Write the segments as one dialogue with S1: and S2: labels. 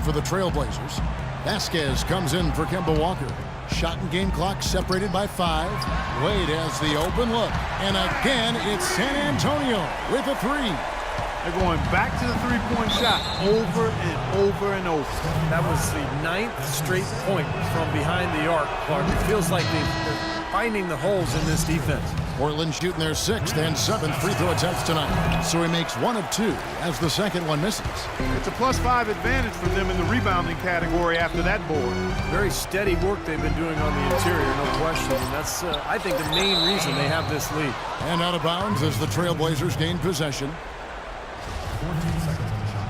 S1: for the Trailblazers. Vasquez comes in for Kemba Walker. Shot and game clock separated by 5. Wade has the open look. And again, it's San Antonio with a 3.
S2: They're going back to the three-point shot over and over and over.
S3: That was the 9th straight point from behind the arc, Clark. It feels like they're finding the holes in this defense.
S1: Portland shooting their 6th and 7th free throw attempts tonight. So he makes 1 of 2 as the second one misses.
S2: It's a +5 advantage for them in the rebounding category after that board.
S3: Very steady work they've been doing on the interior, no question. And that's, I think, the main reason they have this lead.
S1: And out of bounds as the Trailblazers gain possession.
S4: 14 seconds on the shot.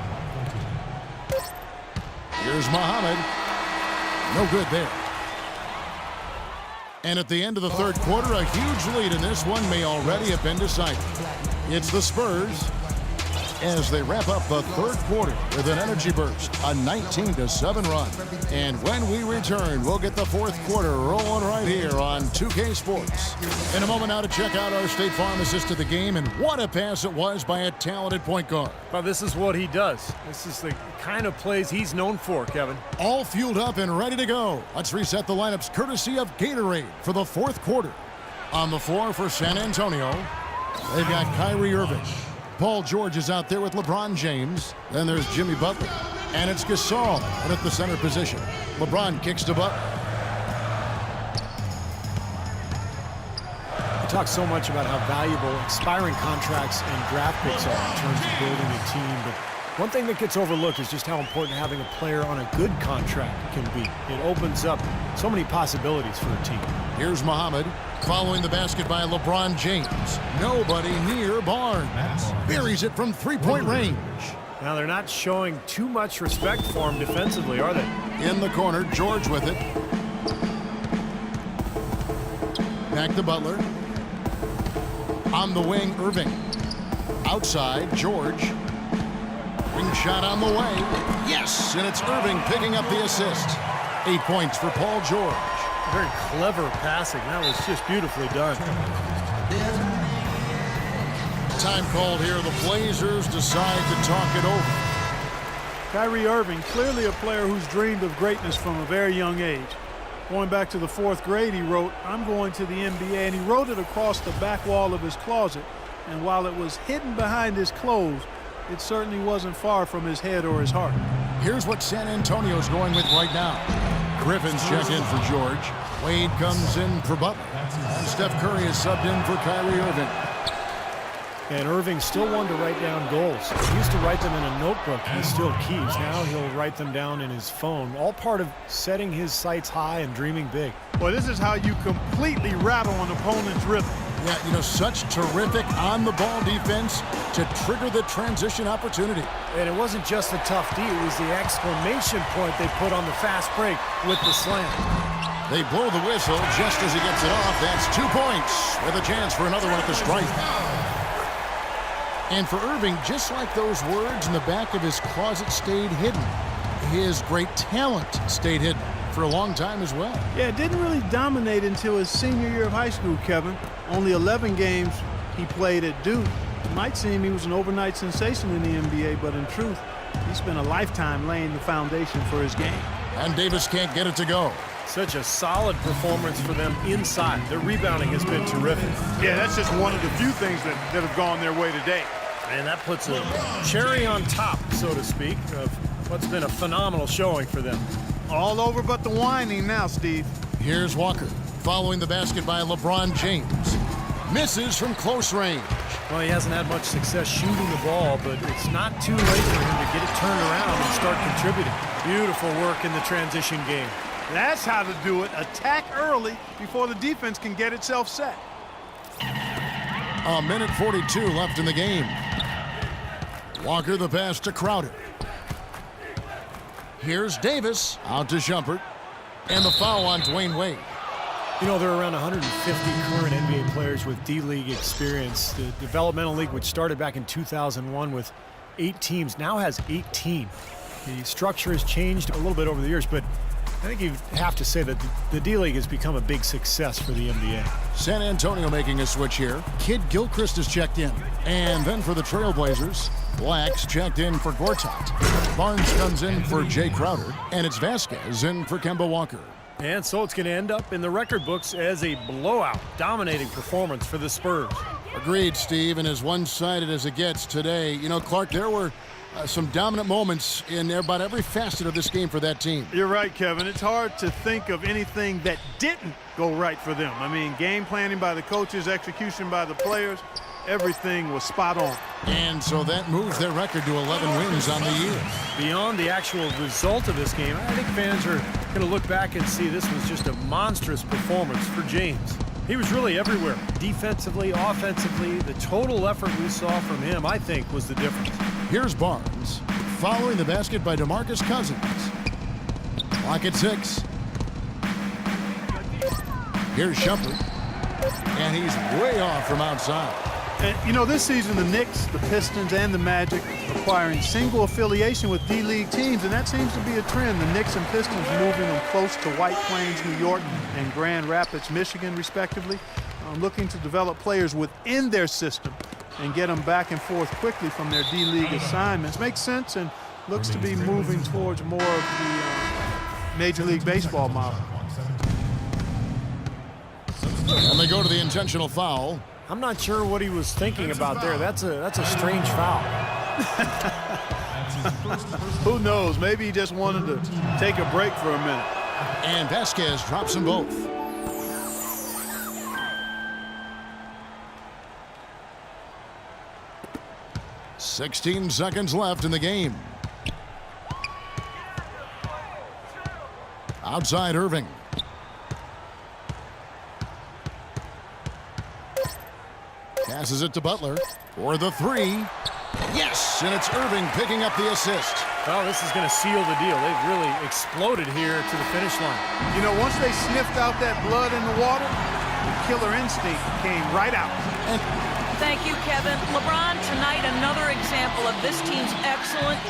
S4: 14.
S1: Here's Muhammad. No good there. And at the end of the third quarter, a huge lead in this one may already have been decided. It's the Spurs as they wrap up the third quarter with an energy burst, a 19-7 run. And when we return, we'll get the fourth quarter rolling right here on 2K Sports. In a moment now to check out our State Farm assist to the game, and what a pass it was by a talented point guard.
S3: Well, this is what he does. This is the kind of plays he's known for, Kevin.
S1: All fueled up and ready to go. Let's reset the lineups courtesy of Gatorade for the fourth quarter. On the floor for San Antonio, they've got Kyrie Irving. Paul George is out there with LeBron James. Then there's Jimmy Butler. And it's Gasol at the center position. LeBron kicks to Butler.
S3: We talk so much about how valuable expiring contracts and draft picks are in terms of building a team, but one thing that gets overlooked is just how important having a player on a good contract can be. It opens up so many possibilities for a team.
S1: Here's Muhammad following the basket by LeBron James. Nobody near Barnes. Buries it from three-point range.
S3: Now they're not showing too much respect for him defensively, are they?
S1: In the corner, George with it. Back to Butler. On the wing, Irving. Outside, George. Wing shot on the way. Yes, and it's Irving picking up the assist. 8 points for Paul George.
S3: Very clever passing. That was just beautifully done.
S1: Time called here. The Blazers decide to talk it over.
S2: Kyrie Irving, clearly a player who's dreamed of greatness from a very young age. Going back to the 4th grade, he wrote, "I'm going to the NBA," and he wrote it across the back wall of his closet. And while it was hidden behind his clothes, it certainly wasn't far from his head or his heart.
S1: Here's what San Antonio's going with right now. Griffin's check in for George. Wade comes in for Butler. And Steph Curry is subbed in for Kyrie Irving.
S3: And Irving still wanted to write down goals. He used to write them in a notebook. He still keeps. Now he'll write them down in his phone. All part of setting his sights high and dreaming big.
S2: Well, this is how you completely rattle an opponent's rhythm.
S1: Yeah, you know, such terrific on-the-ball defense to trigger the transition opportunity.
S3: And it wasn't just a tough D. It was the exclamation point they put on the fast break with the slam.
S1: They blow the whistle just as he gets it off. That's 2 points with a chance for another one at the stripe. And for Irving, just like those words in the back of his closet stayed hidden, his great talent stayed hidden for a long time as well.
S2: Yeah, it didn't really dominate until his senior year of high school, Kevin. Only 11 games he played at Duke. It might seem he was an overnight sensation in the NBA, but in truth, he spent a lifetime laying the foundation for his game.
S1: And Davis can't get it to go.
S3: Such a solid performance for them inside. Their rebounding has been terrific.
S2: Yeah, that's just one of the few things that have gone their way today.
S3: And that puts a cherry on top, so to speak, of what's been a phenomenal showing for them.
S2: All over but the whining now, Steve.
S1: Here's Walker following the basket by LeBron James. Misses from close range.
S3: Well, he hasn't had much success shooting the ball, but it's not too late for him to get it turned around and start contributing. Beautiful work in the transition game.
S2: That's how to do it. Attack early before the defense can get itself set.
S1: A minute 42 left in the game. Walker the pass to Crowder. Here's Davis out to Shumpert. And the foul on Dwayne Wade.
S3: You know, there are around 150 current NBA players with D-League experience. The developmental league, which started back in 2001 with 8 teams, now has 18. The structure has changed a little bit over the years, but I think you have to say that the D-League has become a big success for the NBA.
S1: San Antonio making a switch here. Kid Gilchrist has checked in. And then for the Trailblazers, Black's checked in for Gortat. Barnes comes in for Jay Crowder. And it's Vasquez in for Kemba Walker.
S3: And so it's going to end up in the record books as a blowout, dominating performance for the Spurs.
S1: Agreed, Steve, and as one-sided as it gets today. You know, Clark, there were some dominant moments in about every facet of this game for that team.
S2: You're right, Kevin. It's hard to think of anything that didn't go right for them. I mean, game planning by the coaches, execution by the players, everything was spot on.
S1: And so that moves their record to 11 wins on the year.
S3: Beyond the actual result of this game, I think fans are going to look back and see this was just a monstrous performance for James. He was really everywhere. Defensively, offensively, the total effort we saw from him, I think, was the difference.
S1: Here's Barnes, following the basket by DeMarcus Cousins. Clock at 6. Here's Shumpert, and he's way off from outside.
S2: And, you know, this season, the Knicks, the Pistons, and the Magic requiring single affiliation with D-League teams, and that seems to be a trend. The Knicks and Pistons moving them close to White Plains, New York, and Grand Rapids, Michigan, respectively, looking to develop players within their system and get them back and forth quickly from their D-League assignments. Makes sense and looks to be moving towards more of the Major League Baseball model.
S1: And they go to the intentional foul.
S3: I'm not sure what he was thinking about there. That's a strange foul.
S2: Who knows? Maybe he just wanted to take a break for a minute.
S1: And Vasquez drops them both. "16 seconds left in the game. Outside Irving. Passes it to Butler for the 3. Yes, and it's Irving picking up the assist.
S3: Well, this is going to seal the deal. They've really exploded here to the finish line.
S2: You know, once they sniffed out that blood in the water, the killer instinct came right out.
S1: And
S5: Thank you, Kevin. LeBron, tonight another example of this team's excellent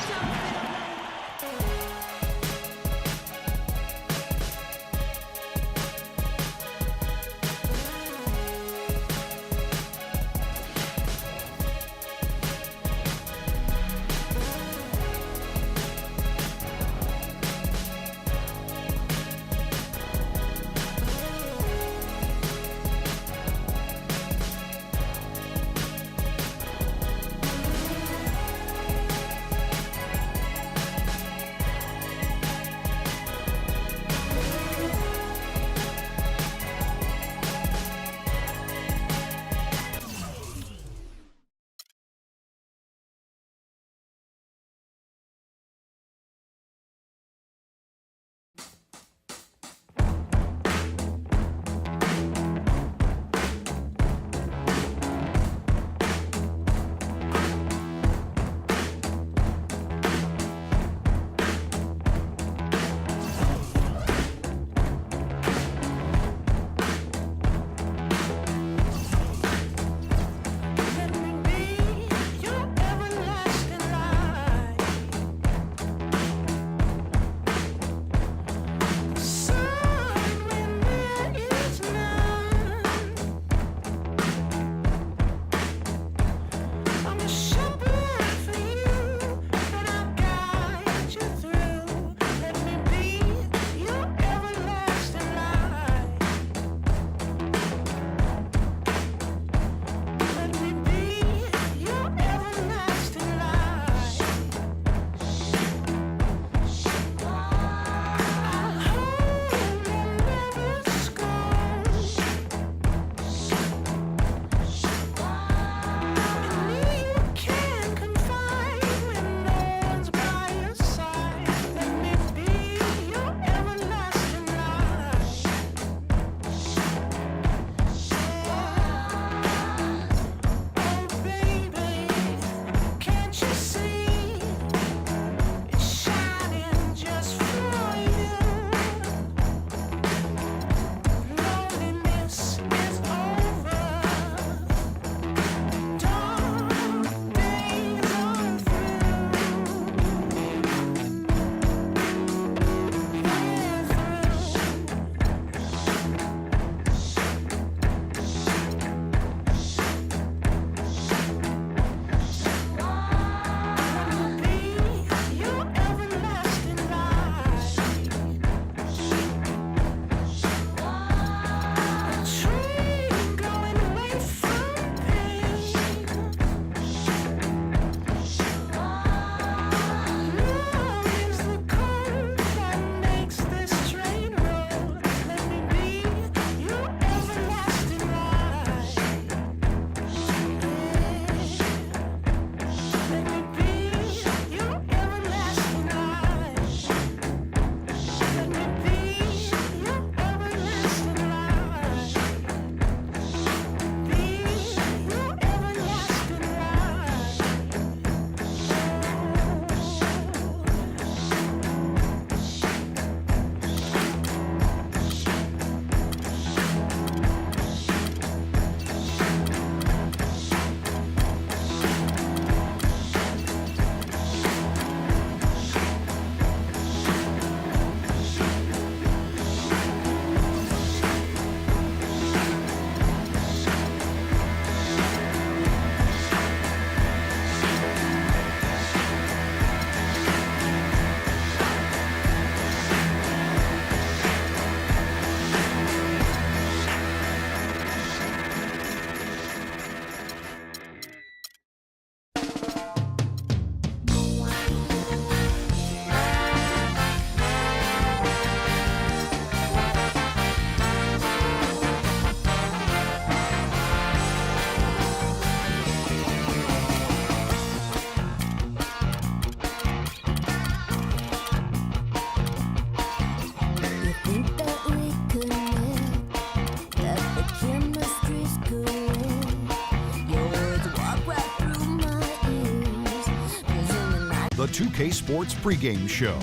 S6: the 2K Sports pregame show,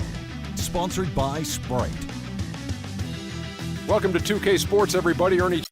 S6: sponsored by Sprite.
S7: Welcome to 2K Sports, everybody. Ernie.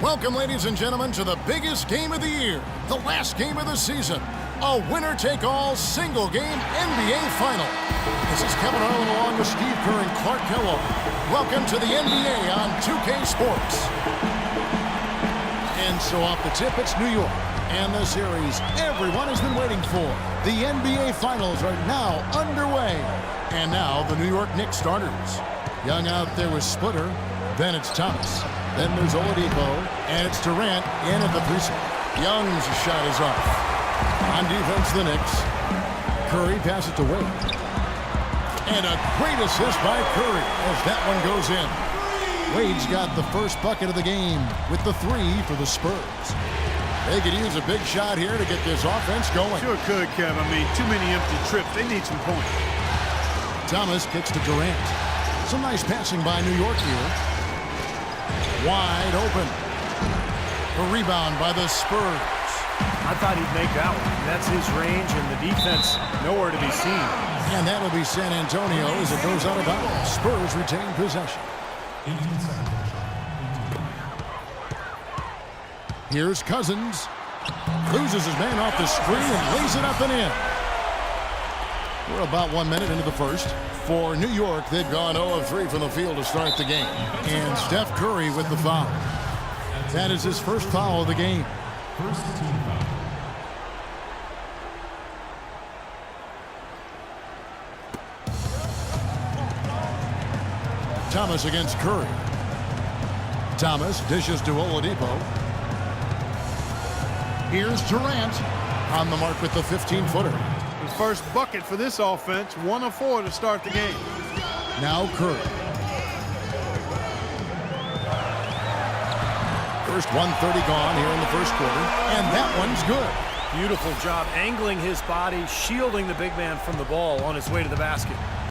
S1: Welcome, ladies and gentlemen, to the biggest game of the year, the last game of the season, a winner-take-all single-game NBA Final. This is Kevin Harlan along with Steve Kerr and Clark Kellogg. Welcome to the NBA on 2K Sports. And so off the tip, it's New York, and the series everyone has been waiting for. The NBA Finals are now underway. And now the New York Knicks starters. Young out there with Splitter, then it's Thomas. Then there's Oladipo, and it's Durant in at the precinct. Young's shot is off. On defense, the Knicks. Curry passes it to Wade. And a great assist by Curry as that one goes in. Wade's got the first bucket of the game with the 3 for the Spurs. They could use a big shot here to get this offense going.
S2: Sure could, Kev. I mean, too many empty trips. They need some points.
S1: Thomas kicks to Durant. Some nice passing by New York here. Wide open. A rebound by the Spurs.
S3: I thought he'd make that one. That's his range, and the defense nowhere to be seen.
S1: And that'll be San Antonio as it goes out of bounds. Spurs retain possession.
S4: 18 seconds on the shot.
S1: Here's Cousins. Loses his man off the screen and lays it up and in. We're about 1 minute into the first. For New York, they've gone 0 of 3 from the field to start the game. And Steph Curry with the foul. That is his first foul of the game.
S4: First team foul.
S1: Thomas against Curry. Thomas dishes to Oladipo. Here's Durant on the mark with the 15-footer.
S2: His first bucket for this offense, 1 of 4 to start the game.
S1: Now Curry. First 1:30 gone here in the first quarter, and that one's good.
S3: Beautiful job angling his body, shielding the big man from the ball on his way to the basket.